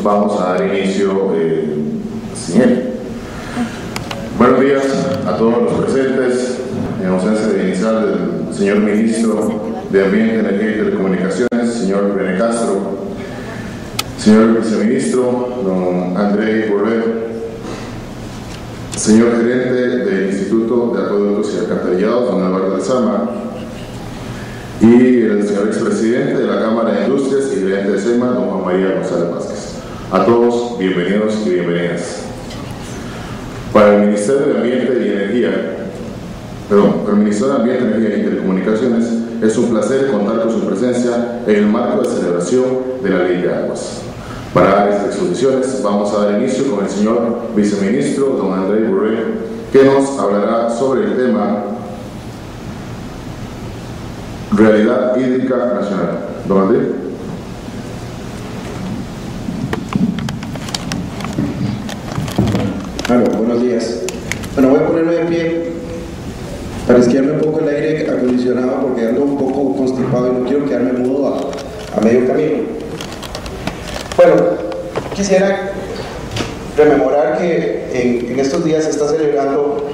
vamos a dar inicio sin él. Buenos días a todos los presentes, en ausencia de inicial del señor Ministro de Ambiente, Energía y Telecomunicaciones, señor René Castro, señor Viceministro, don André Borrell, señor Gerente del Instituto de Acueductos y Alcantarillados, don Eduardo Lezama, y el señor expresidente de la Cámara de Industrias y gerente de SEMA, don Juan María González Vázquez. A todos, bienvenidos y bienvenidas. Para el Ministerio de Ambiente y Energía, para el Ministerio de Ambiente, Energía y Telecomunicaciones, es un placer contar con su presencia en el marco de celebración de la Ley de Aguas. Para estas exposiciones vamos a dar inicio con el señor Viceministro, don André Borrell, que nos hablará sobre el tema Realidad Hídrica Nacional. Don André. Buenos días. Bueno, voy a ponerme de pie para esquiarme un poco el aire acondicionado porque ando un poco constipado y no quiero quedarme mudo a medio camino. Bueno, quisiera rememorar que en estos días se está celebrando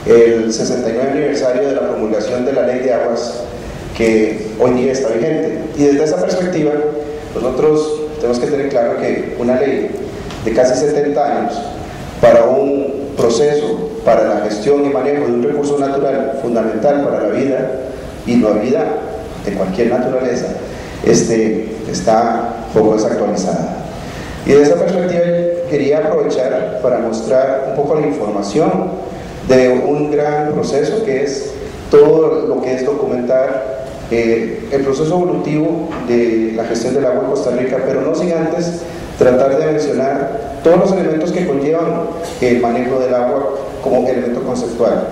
el 69 aniversario de la promulgación de la Ley de Aguas, que hoy día está vigente. Y desde esa perspectiva, nosotros tenemos que tener claro que una ley de casi 70 años para un proceso, para la gestión y manejo de un recurso natural fundamental para la vida y la vida de cualquier naturaleza, está poco desactualizada. Y desde esa perspectiva quería aprovechar para mostrar un poco la información de un gran proceso que es todo lo que es documentar el proceso evolutivo de la gestión del agua en Costa Rica, pero no sin antes tratar de mencionar todos los elementos que conllevan el manejo del agua como elemento conceptual.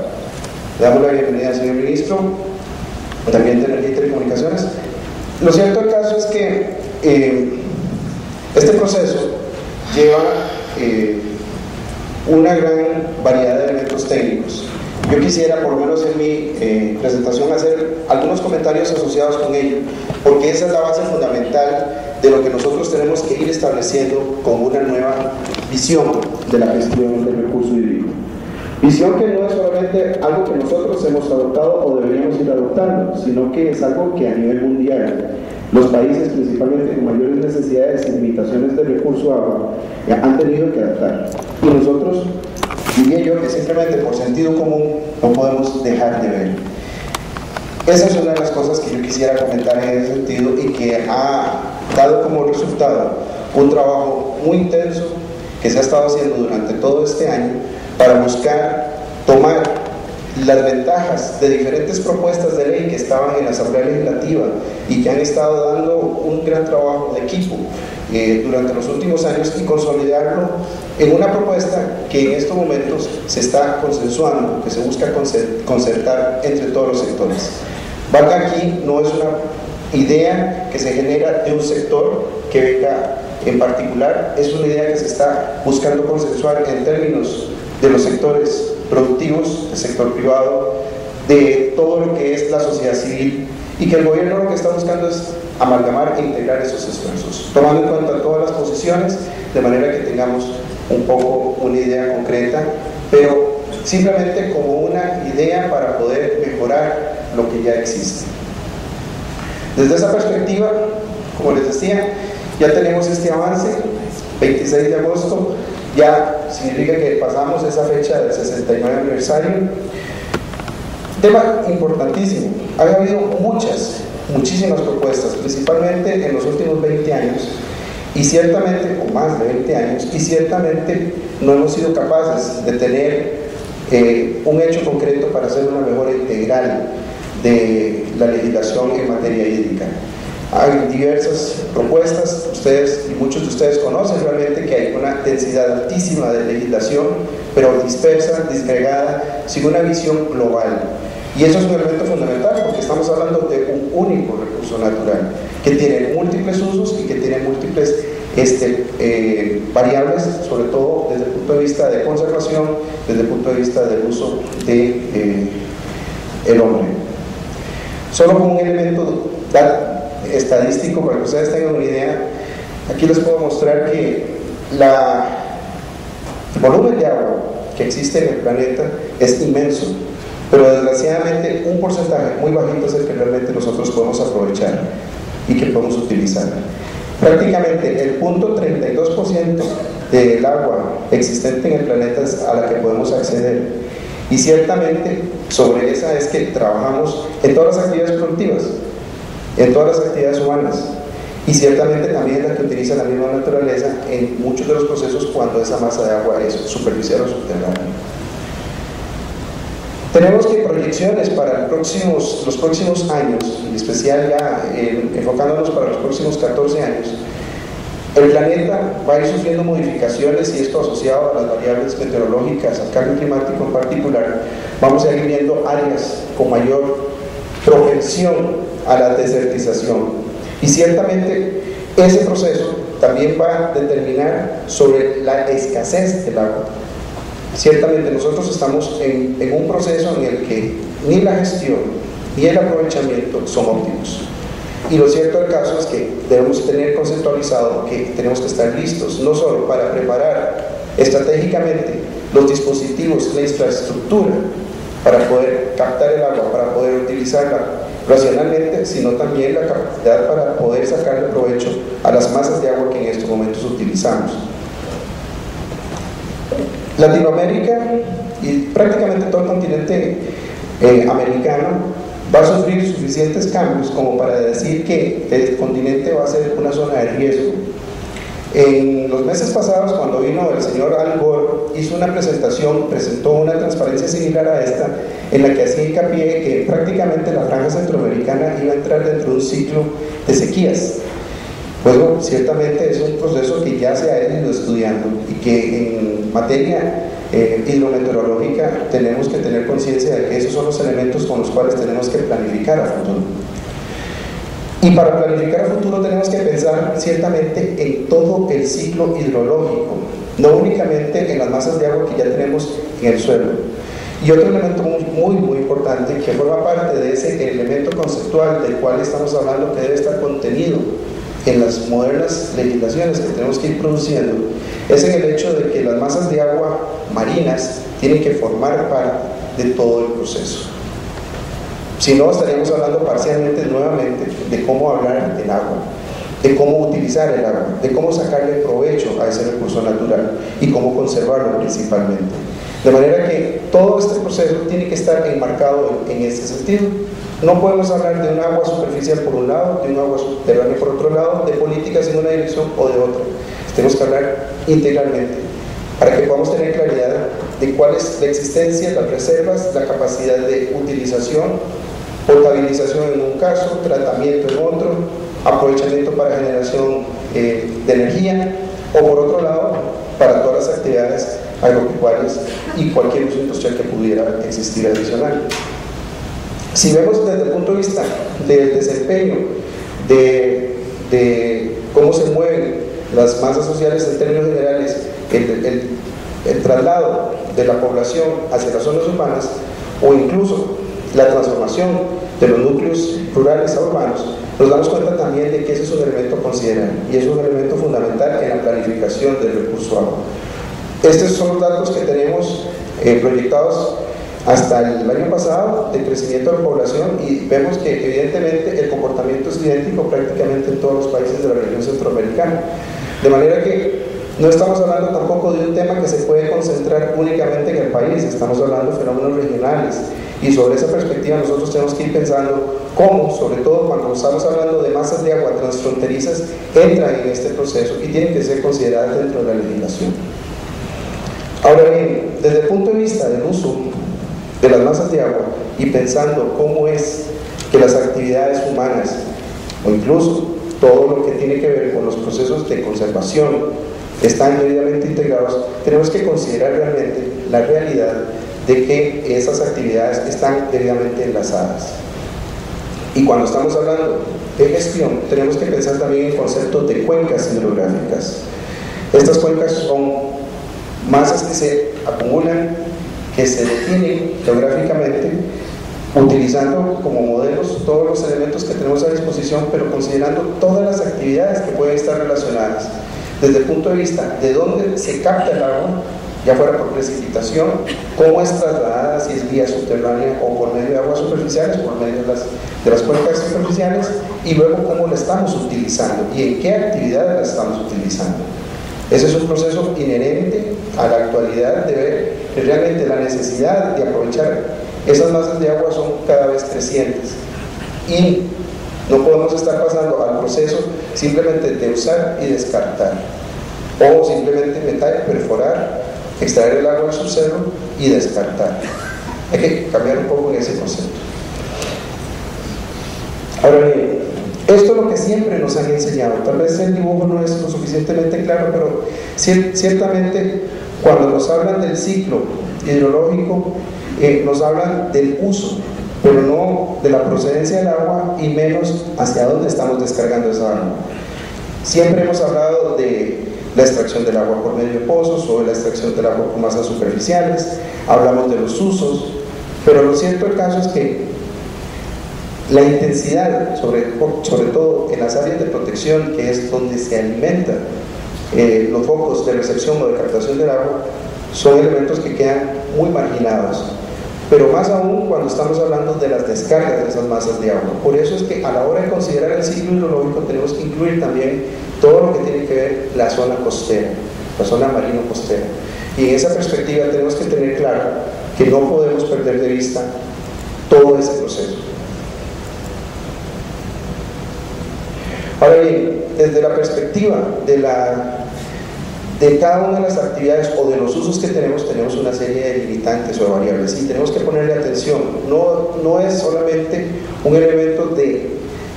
Le damos la bienvenida al señor Ministro de Ambiente, Energía y Telecomunicaciones. Lo cierto del caso es que este proceso lleva una gran variedad de elementos técnicos. Yo quisiera, por lo menos en mi presentación, hacer algunos comentarios asociados con ello, porque esa es la base fundamental de lo que nosotros tenemos que ir estableciendo con una nueva visión de la gestión del recurso hídrico. Visión que no es solamente algo que nosotros hemos adoptado o deberíamos ir adoptando, sino que es algo que a nivel mundial los países, principalmente con mayores necesidades y limitaciones del recurso agua, han tenido que adaptar. Y nosotros, diría yo, que simplemente por sentido común no podemos dejar de ver. Esa es una de las cosas que yo quisiera comentar en ese sentido y que ha dado como resultado un trabajo muy intenso que se ha estado haciendo durante todo este año para buscar tomar las ventajas de diferentes propuestas de ley que estaban en la Asamblea Legislativa y que han estado dando un gran trabajo de equipo durante los últimos años y consolidarlo en una propuesta que en estos momentos se está consensuando, que se busca concertar entre todos los sectores. Valga aquí, no es una idea que se genera de un sector que venga en particular, es una idea que se está buscando consensuar en términos de los sectores productivos, del sector privado, de todo lo que es la sociedad civil, y que el gobierno lo que está buscando es amalgamar e integrar esos esfuerzos, tomando en cuenta todas las posiciones, de manera que tengamos un poco una idea concreta, pero simplemente como una idea para poder mejorar lo que ya existe. Desde esa perspectiva, como les decía, ya tenemos este avance, 26 de agosto, ya significa que pasamos esa fecha del 69 aniversario. Tema importantísimo, ha habido muchísimas propuestas, principalmente en los últimos 20 años, y ciertamente, o más de 20 años, y ciertamente no hemos sido capaces de tener un hecho concreto para hacer una mejora integral de la legislación en materia hídrica. Hay diversas propuestas, ustedes y muchos de ustedes conocen realmente que hay una densidad altísima de legislación, pero dispersa, disgregada, sin una visión global. Y eso es un elemento fundamental porque estamos hablando de un único recurso natural que tiene múltiples usos y que tiene múltiples variables, sobre todo desde el punto de vista de conservación, desde el punto de vista del uso del hombre. Solo como un elemento estadístico para que ustedes tengan una idea, Aquí les puedo mostrar que el volumen de agua que existe en el planeta es inmenso, pero desgraciadamente un porcentaje muy bajito es el que realmente nosotros podemos aprovechar y que podemos utilizar. Prácticamente el 0.32% del agua existente en el planeta es a la que podemos acceder, y ciertamente sobre esa es que trabajamos en todas las actividades productivas, en todas las actividades humanas, y ciertamente también la que utiliza la misma naturaleza en muchos de los procesos cuando esa masa de agua es superficial o subterránea. Tenemos que proyecciones para los próximos años, en especial ya enfocándonos para los próximos 14 años. El planeta va a ir sufriendo modificaciones, y esto asociado a las variables meteorológicas, al cambio climático en particular. Vamos a ir viendo áreas con mayor propensión a la desertización, y ciertamente ese proceso también va a determinar sobre la escasez del agua. Ciertamente nosotros estamos en un proceso en el que ni la gestión ni el aprovechamiento son óptimos, y lo cierto del caso es que debemos tener conceptualizado que tenemos que estar listos no solo para preparar estratégicamente los dispositivos, la infraestructura para poder captar el agua, para poder utilizarla racionalmente, sino también la capacidad para poder sacarle provecho a las masas de agua que en estos momentos utilizamos. Latinoamérica y prácticamente todo el continente americano va a sufrir suficientes cambios como para decir que el continente va a ser una zona de riesgo. En los meses pasados, cuando vino el señor Al Gore, hizo una presentación, presentó una transparencia similar a esta, en la que hacía hincapié que prácticamente la franja centroamericana iba a entrar dentro de un ciclo de sequías. Pues bueno, ciertamente es un proceso que ya se ha ido estudiando, y que en materia hidrometeorológica tenemos que tener conciencia de que esos son los elementos con los cuales tenemos que planificar a futuro. Y para planificar a futuro tenemos que pensar ciertamente en todo el ciclo hidrológico, no únicamente en las masas de agua que ya tenemos en el suelo. Y otro elemento muy importante, que forma parte de ese elemento conceptual del cual estamos hablando, que debe estar contenido en las modernas legislaciones que tenemos que ir produciendo, es en el hecho de que las masas de agua marinas tienen que formar parte de todo el proceso. Si no, estaríamos hablando parcialmente nuevamente de cómo hablar del agua, de cómo utilizar el agua, de cómo sacarle provecho a ese recurso natural y cómo conservarlo principalmente. De manera que todo este proceso tiene que estar enmarcado en ese sentido. No podemos hablar de un agua superficial por un lado, de un agua subterránea por otro lado, de políticas en una dirección o de otra. Tenemos que hablar integralmente para que podamos tener claridad de cuál es la existencia, las reservas, la capacidad de utilización, potabilización en un caso, tratamiento en otro, aprovechamiento para generación de energía, o por otro lado, para todas las actividades agropecuarias y cualquier uso industrial que pudiera existir adicional. Si vemos desde el punto de vista del desempeño, de cómo se mueven las masas sociales en términos generales, el traslado de la población hacia las zonas urbanas, o incluso la transformación de los núcleos rurales a urbanos, nos damos cuenta también de que ese es un elemento considerable y es un elemento fundamental en la planificación del recurso agua. Estos son los datos que tenemos proyectados hasta el año pasado de crecimiento de la población, y vemos que evidentemente el comportamiento es idéntico prácticamente en todos los países de la región centroamericana, de manera que no estamos hablando tampoco de un tema que se puede concentrar únicamente en el país, estamos hablando de fenómenos regionales, y sobre esa perspectiva nosotros tenemos que ir pensando cómo, sobre todo cuando estamos hablando de masas de agua transfronterizas, entran en este proceso y tienen que ser consideradas dentro de la legislación. Ahora bien, desde el punto de vista del uso de las masas de agua, y pensando cómo es que las actividades humanas, o incluso todo lo que tiene que ver con los procesos de conservación, están debidamente integrados, tenemos que considerar realmente la realidad de que esas actividades están debidamente enlazadas. Y cuando estamos hablando de gestión, tenemos que pensar también en conceptos de cuencas hidrográficas. Estas cuencas son masas que se acumulan, que se detienen geográficamente utilizando como modelos todos los elementos que tenemos a disposición, pero considerando todas las actividades que pueden estar relacionadas, desde el punto de vista de dónde se capta el agua, ya fuera por precipitación, cómo es trasladada, si es vía subterránea o por medio de aguas superficiales, por medio de las cuencas superficiales, y luego cómo la estamos utilizando y en qué actividades la estamos utilizando. Ese es un proceso inherente a la actualidad de ver que realmente la necesidad de aprovechar esas masas de agua son cada vez crecientes, y no podemos estar pasando al proceso simplemente de usar y descartar, o simplemente meter, perforar, extraer el agua del subsuelo y descartar. Hay que cambiar un poco en ese concepto. Ahora bien, esto es lo que siempre nos han enseñado. Tal vez el dibujo no es lo suficientemente claro, pero ciertamente cuando nos hablan del ciclo hidrológico, nos hablan del uso, pero no de la procedencia del agua, y menos hacia dónde estamos descargando esa agua. Siempre hemos hablado de la extracción del agua por medio de pozos o de la extracción del agua por masas superficiales, hablamos de los usos, pero lo cierto del caso es que la intensidad, sobre todo en las áreas de protección, que es donde se alimentan los focos de recepción o de captación del agua, son elementos que quedan muy marginados, pero más aún cuando estamos hablando de las descargas de esas masas de agua. Por eso es que a la hora de considerar el ciclo hidrológico tenemos que incluir también todo lo que tiene que ver la zona costera, la zona marino costera, y en esa perspectiva tenemos que tener claro que no podemos perder de vista todo ese proceso. Ahora bien, desde la perspectiva de cada una de las actividades o de los usos que tenemos una serie de limitantes o de variables, y tenemos que ponerle atención. No es solamente un elemento de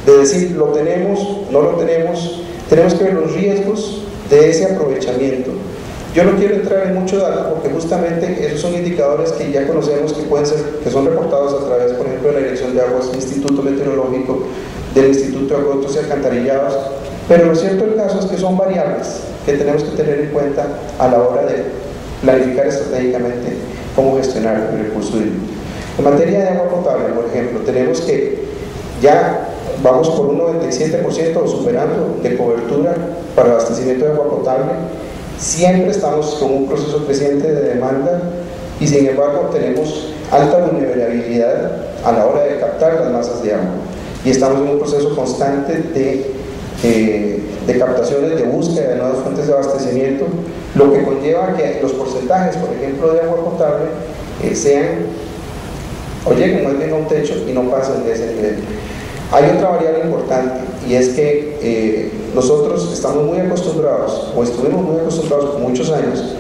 decir lo tenemos, no lo tenemos. Tenemos que ver los riesgos de ese aprovechamiento. Yo no quiero entrar en mucho dato porque justamente esos son indicadores que ya conocemos, que son reportados a través, por ejemplo, de la Dirección de Aguas, del Instituto Meteorológico, del Instituto de Acueductos y Alcantarillados, pero lo cierto del caso es que son variables que tenemos que tener en cuenta a la hora de planificar estratégicamente cómo gestionar el recurso hídrico. En materia de agua potable, por ejemplo, tenemos que ya vamos por un 97% o superando de cobertura para abastecimiento de agua potable. Siempre estamos con un proceso creciente de demanda, y sin embargo tenemos alta vulnerabilidad a la hora de captar las masas de agua, y estamos en un proceso constante de captaciones, de búsqueda de nuevas fuentes de abastecimiento, lo que conlleva que los porcentajes, por ejemplo, de agua potable sean o lleguen más bien a un techo y no pasen de ese nivel. Hay otra variable importante, y es que nosotros estamos muy acostumbrados, o estuvimos muy acostumbrados por muchos años,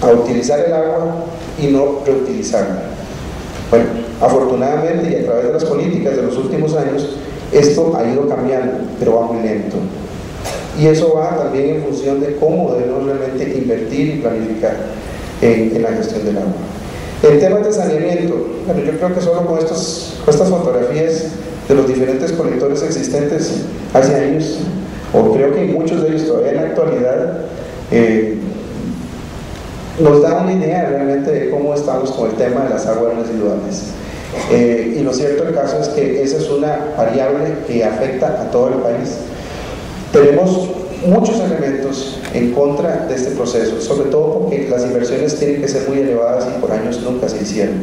a utilizar el agua y no reutilizarla. Bueno, afortunadamente, y a través de las políticas de los últimos años, esto ha ido cambiando, pero va muy lento. Y eso va también en función de cómo debemos realmente invertir y planificar en la gestión del agua. En temas de saneamiento, bueno, yo creo que solo con estas fotografías de los diferentes colectores existentes hace años, o creo que muchos de ellos todavía en la actualidad, nos da una idea realmente de cómo estamos con el tema de las aguas residuales. Y lo cierto del caso es que esa es una variable que afecta a todo el país. Tenemos muchos elementos en contra de este proceso, sobre todo porque las inversiones tienen que ser muy elevadas y por años nunca se hicieron.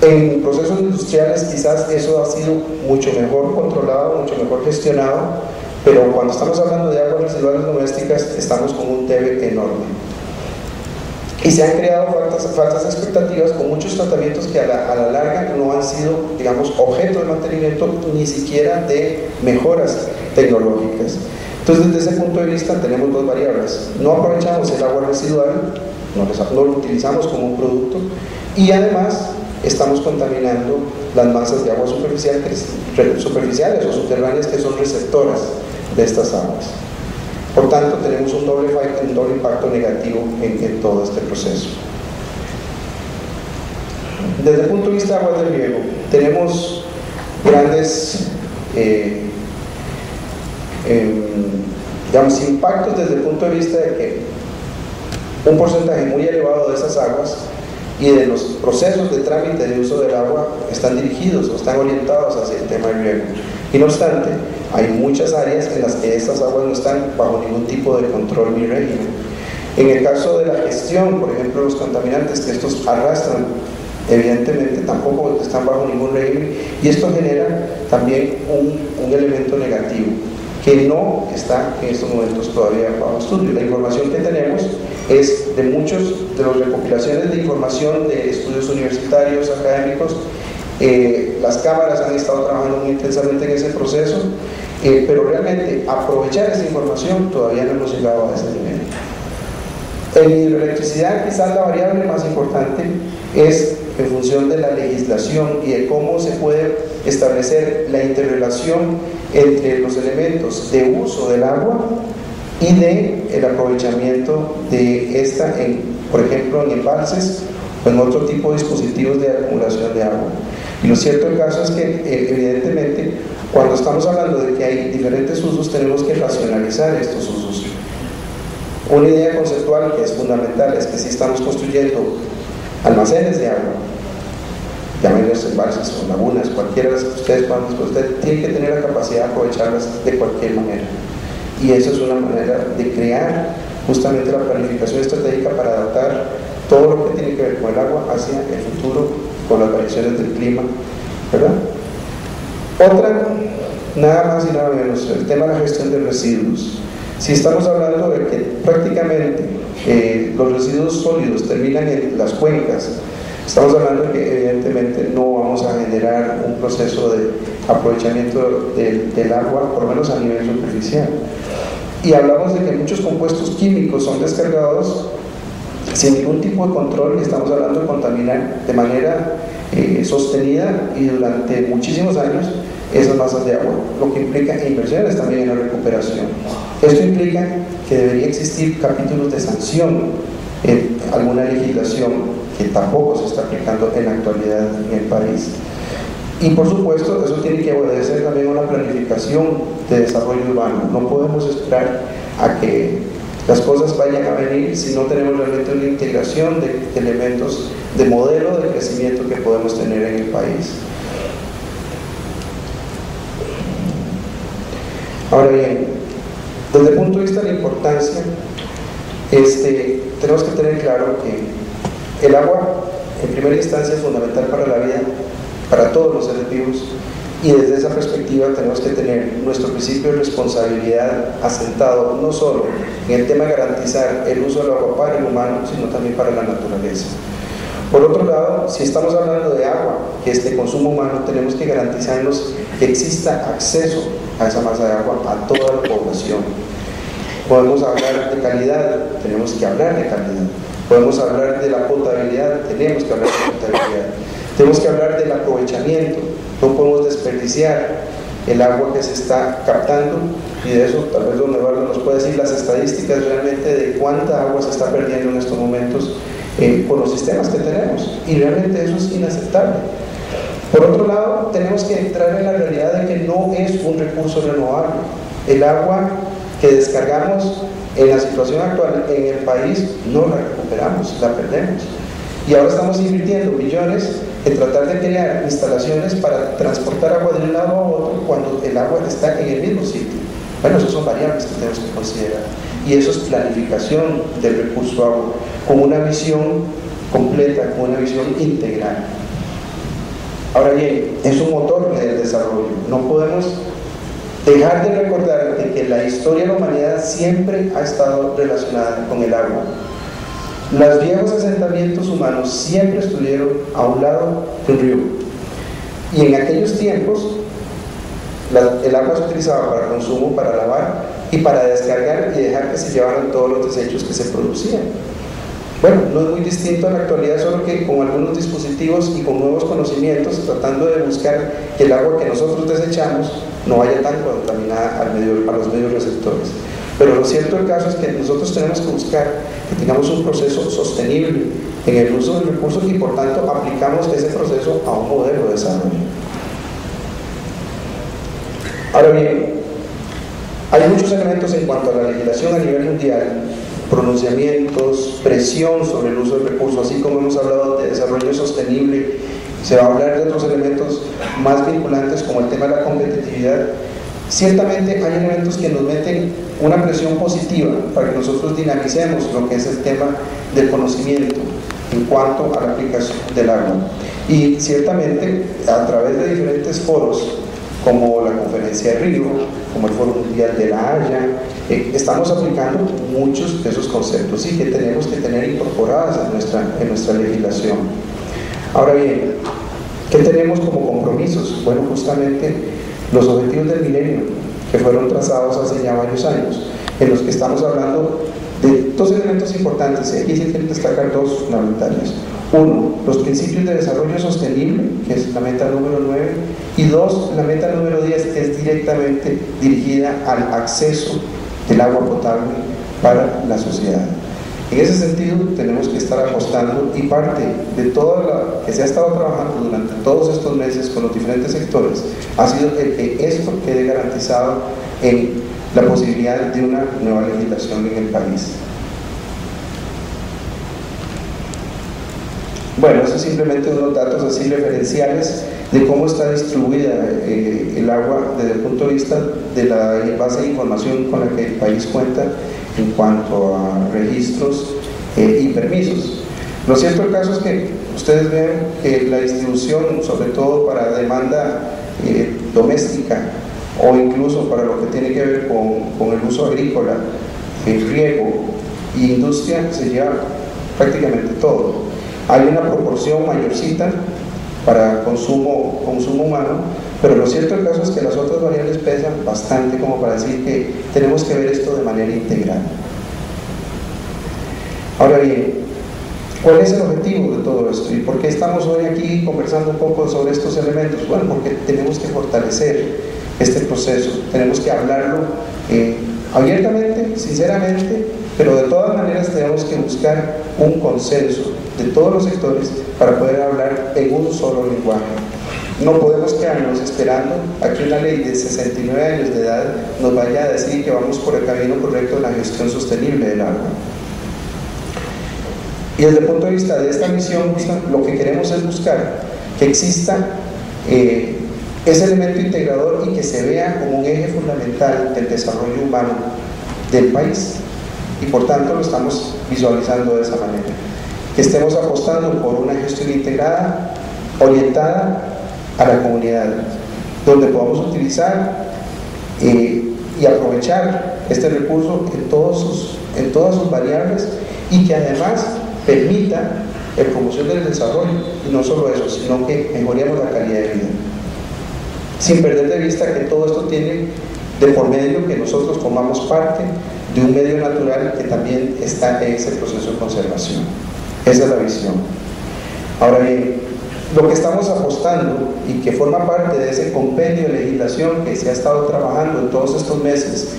En procesos industriales quizás eso ha sido mucho mejor controlado, mucho mejor gestionado, pero cuando estamos hablando de aguas residuales domésticas estamos con un debe enorme. Y se han creado falsas expectativas con muchos tratamientos que a la larga no han sido, digamos, objeto de mantenimiento, ni siquiera de mejoras tecnológicas. Entonces, desde ese punto de vista tenemos dos variables. No aprovechamos el agua residual, no lo utilizamos como un producto, y además estamos contaminando las masas de agua superficiales o subterráneas, que son receptoras de estas aguas. Por tanto, tenemos un doble impacto negativo en todo este proceso. Desde el punto de vista de aguas de riego, tenemos grandes digamos, impactos desde el punto de vista de que un porcentaje muy elevado de esas aguas y de los procesos de trámite de uso del agua están dirigidos o están orientados hacia el tema del riego. Y no obstante, hay muchas áreas en las que estas aguas no están bajo ningún tipo de control ni régimen. En el caso de la gestión, por ejemplo, los contaminantes que estos arrastran, evidentemente tampoco están bajo ningún régimen, y esto genera también un elemento negativo que no está en estos momentos todavía bajo estudio. La información que tenemos es de muchos de las recopilaciones de información de estudios universitarios, académicos. Las cámaras han estado trabajando muy intensamente en ese proceso, pero realmente aprovechar esa información todavía no hemos llegado a ese nivel. En hidroelectricidad, quizás la variable más importante es en función de la legislación y de cómo se puede establecer la interrelación entre los elementos de uso del agua y el aprovechamiento de esta, por ejemplo, en embalses o en otro tipo de dispositivos de acumulación de agua. Y lo cierto del caso es que, evidentemente, cuando estamos hablando de que hay diferentes usos, tenemos que racionalizar estos usos. Una idea conceptual que es fundamental es que si estamos construyendo almacenes de agua, llámenlos embalses o lagunas, cualquiera de las que ustedes puedan, usted tiene que tener la capacidad de aprovecharlas de cualquier manera. Y eso es una manera de crear justamente la planificación estratégica para adaptar todo lo que tiene que ver con el agua hacia el futuro, con las variaciones del clima, ¿verdad? Otra, nada más y nada menos, el tema de la gestión de residuos. Si estamos hablando de que prácticamente los residuos sólidos terminan en las cuencas, estamos hablando de que evidentemente no vamos a generar un proceso de aprovechamiento del agua, por lo menos a nivel superficial. Y hablamos de que muchos compuestos químicos son descargados sin ningún tipo de control, y estamos hablando de contaminar de manera sostenida y durante muchísimos años esas masas de agua, lo que implica inversiones también en la recuperación. Esto implica que debería existir capítulos de sanción en alguna legislación que tampoco se está aplicando en la actualidad en el país. Y por supuesto, eso tiene que obedecer también a una planificación de desarrollo urbano. No podemos esperar a que las cosas vayan a venir si no tenemos realmente una integración de elementos de modelo de crecimiento que podemos tener en el país. Ahora bien, desde el punto de vista de la importancia, tenemos que tener claro que el agua en primera instancia es fundamental para la vida, para todos los seres vivos, y desde esa perspectiva tenemos que tener nuestro principio de responsabilidad asentado no solo en el tema de garantizar el uso del agua para el humano, sino también para la naturaleza. Por otro lado, si estamos hablando de agua, que es de consumo humano, tenemos que garantizarnos que exista acceso a esa masa de agua a toda la población. Podemos hablar de calidad, tenemos que hablar de calidad. Podemos hablar de la potabilidad, tenemos que hablar de potabilidad. Tenemos que hablar del aprovechamiento, no podemos desperdiciar el agua que se está captando, y de eso tal vez don Eduardo nos puede decir las estadísticas realmente de cuánta agua se está perdiendo en estos momentos con los sistemas que tenemos, y realmente eso es inaceptable. Por otro lado, tenemos que entrar en la realidad de que no es un recurso renovable. El agua que descargamos en la situación actual en el país no la recuperamos, la perdemos. Y ahora estamos invirtiendo millones en tratar de crear instalaciones para transportar agua de un lado a otro cuando el agua está en el mismo sitio. Bueno, esas son variables que tenemos que considerar. Y eso es planificación del recurso agua, con una visión completa, con una visión integral. Ahora bien, es un motor del desarrollo. No podemos dejar de recordar de que la historia de la humanidad siempre ha estado relacionada con el agua. Los viejos asentamientos humanos siempre estuvieron a un lado del río. Y en aquellos tiempos, el agua se utilizaba para consumo, para lavar y para descargar y dejar que se llevaran todos los desechos que se producían. Bueno, no es muy distinto a la actualidad, solo que con algunos dispositivos y con nuevos conocimientos, tratando de buscar que el agua que nosotros desechamos no vaya tan contaminada a los medios receptores. Pero lo cierto del caso es que nosotros tenemos que buscar que tengamos un proceso sostenible en el uso del recurso y por tanto aplicamos ese proceso a un modelo de desarrollo. Ahora bien, hay muchos elementos en cuanto a la legislación a nivel mundial pronunciamientos, presión sobre el uso del recurso, así como hemos hablado de desarrollo sostenible, se va a hablar de otros elementos más vinculantes como el tema de la competitividad. Ciertamente hay elementos que nos meten una presión positiva para que nosotros dinamicemos lo que es el tema del conocimiento en cuanto a la aplicación del agua. Y ciertamente a través de diferentes foros, como la Conferencia de Río, como el Foro Mundial de la Haya, estamos aplicando muchos de esos conceptos y que tenemos que tener incorporadas en nuestra legislación. Ahora bien, ¿qué tenemos como compromisos? Bueno, justamente los objetivos del milenio, que fueron trazados hace ya varios años, en los que estamos hablando de dos elementos importantes, y aquí se quieren destacar dos fundamentales. Uno, los principios de desarrollo sostenible, que es la meta número 9, y dos, la meta número 10, que es directamente dirigida al acceso del agua potable para la sociedad. En ese sentido, tenemos que estar apostando, y parte de todo lo que se ha estado trabajando durante todos estos meses con los diferentes sectores ha sido el que esto quede garantizado en la posibilidad de una nueva legislación en el país. Bueno, eso es simplemente unos datos así referenciales de cómo está distribuida el agua desde el punto de vista de la base de información con la que el país cuenta en cuanto a registros y permisos. Lo cierto del caso es que ustedes ven que la distribución, sobre todo para demanda doméstica o incluso para lo que tiene que ver con el uso agrícola, el riego y industria, se lleva prácticamente todo. Hay una proporción mayorcita para consumo humano, pero lo cierto del caso es que las otras variables pesan bastante como para decir que tenemos que ver esto de manera integral. Ahora bien, ¿cuál es el objetivo de todo esto? ¿Y por qué estamos hoy aquí conversando un poco sobre estos elementos? Bueno, porque tenemos que fortalecer este proceso, tenemos que hablarlo abiertamente, sinceramente, pero de todas maneras tenemos que buscar un consenso de todos los sectores para poder hablar en un solo lenguaje. No podemos quedarnos esperando a que una ley de 69 años de edad nos vaya a decir que vamos por el camino correcto de la gestión sostenible del agua. Y desde el punto de vista de esta misión, lo que queremos es buscar que exista ese elemento integrador y que se vea como un eje fundamental del desarrollo humano del país, y por tanto lo estamos visualizando de esa manera, que estemos apostando por una gestión integrada, orientada a la comunidad, donde podamos utilizar y aprovechar este recurso en todas sus variables, y que además permita la promoción del desarrollo, y no solo eso, sino que mejoremos la calidad de vida, sin perder de vista que todo esto tiene de por medio que nosotros formamos parte de un medio natural que también está en ese proceso de conservación. Esa es la visión. Ahora bien, lo que estamos apostando y que forma parte de ese compendio de legislación que se ha estado trabajando en todos estos meses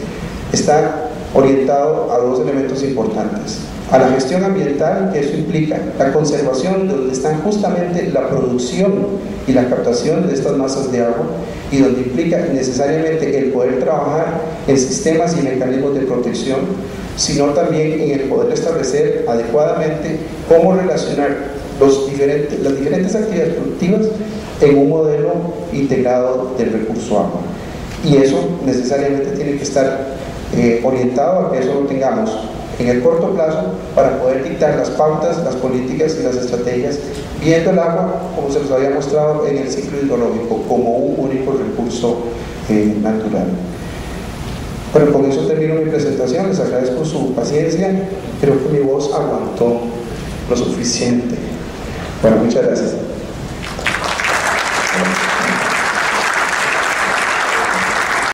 está orientado a dos elementos importantes: a la gestión ambiental, que eso implica la conservación, donde están justamente la producción y la captación de estas masas de agua, y donde implica necesariamente el poder trabajar en sistemas y mecanismos de protección, sino también en el poder establecer adecuadamente cómo relacionar las diferentes actividades productivas en un modelo integrado del recurso agua. Y eso necesariamente tiene que estar orientado a que eso lo tengamos en el corto plazo para poder dictar las pautas, las políticas y las estrategias, viendo el agua, como se nos había mostrado en el ciclo hidrológico, como un único recurso natural. Bueno, con eso termino mi presentación, les agradezco su paciencia, creo que mi voz aguantó lo suficiente. Bueno, muchas gracias.